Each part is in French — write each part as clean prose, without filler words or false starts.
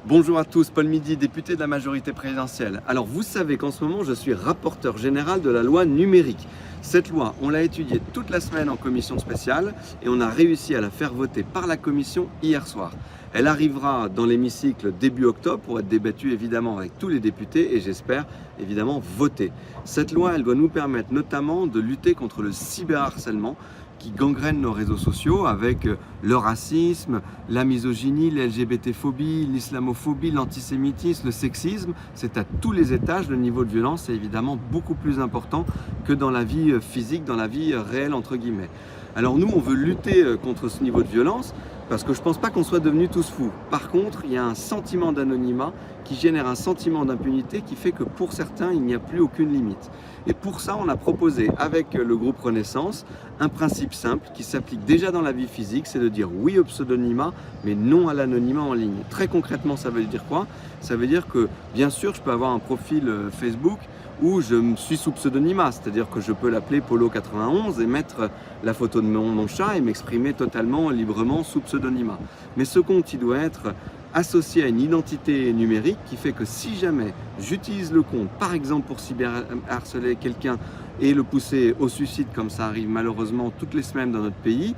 Bonjour à tous, Paul Midi, député de la majorité présidentielle. Alors vous savez qu'en ce moment je suis rapporteur général de la loi numérique. Cette loi, on l'a étudiée toute la semaine en commission spéciale et on a réussi à la faire voter par la commission hier soir. Elle arrivera dans l'hémicycle début octobre pour être débattue évidemment avec tous les députés et j'espère évidemment voter. Cette loi, elle doit nous permettre notamment de lutter contre le cyberharcèlement qui gangrène nos réseaux sociaux avec le racisme, la misogynie, l'LGBT-phobie, l'islamophobie, l'antisémitisme, le sexisme. C'est à tous les étages, le niveau de violence est évidemment beaucoup plus important que dans la vie physique, dans la vie réelle entre guillemets. Alors nous, on veut lutter contre ce niveau de violence parce que je ne pense pas qu'on soit devenus tous fous. Par contre, il y a un sentiment d'anonymat qui génère un sentiment d'impunité qui fait que pour certains, il n'y a plus aucune limite. Et pour ça, on a proposé avec le groupe Renaissance un principe simple qui s'applique déjà dans la vie physique, c'est de dire oui au pseudonymat, mais non à l'anonymat en ligne. Très concrètement, ça veut dire quoi? Ça veut dire que, bien sûr, je peux avoir un profil Facebook où je me suis sous pseudonymat, c'est-à-dire que je peux l'appeler Polo91 et mettre la photo de mon chat et m'exprimer totalement librement sous pseudonymat. Mais ce compte, il doit être associé à une identité numérique qui fait que si jamais j'utilise le compte, par exemple pour cyberharceler quelqu'un et le pousser au suicide, comme ça arrive malheureusement toutes les semaines dans notre pays,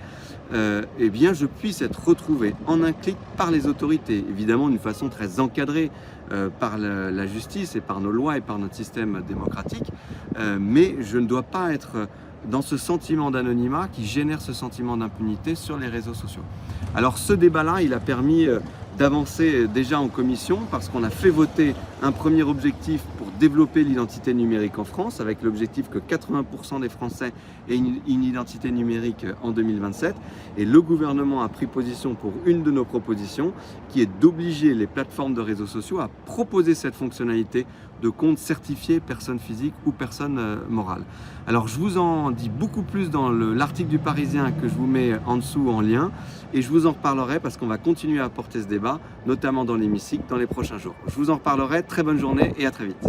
eh bien je puisse être retrouvé en un clic par les autorités, évidemment d'une façon très encadrée par la justice et par nos lois et par notre système démocratique, mais je ne dois pas être dans ce sentiment d'anonymat qui génère ce sentiment d'impunité sur les réseaux sociaux. Alors ce débat-là, il a permis d'avancer déjà en commission parce qu'on a fait voter un premier objectif pour développer l'identité numérique en France avec l'objectif que 80% des Français aient une identité numérique en 2027 et le gouvernement a pris position pour une de nos propositions qui est d'obliger les plateformes de réseaux sociaux à proposer cette fonctionnalité de compte certifié personne physique ou personne morale. Alors je vous en dis beaucoup plus dans l'article du Parisien que je vous mets en dessous en lien et je vous en reparlerai parce qu'on va continuer à porter ce débat, notamment dans l'hémicycle, dans les prochains jours. Je vous en reparlerai, très bonne journée et à très vite.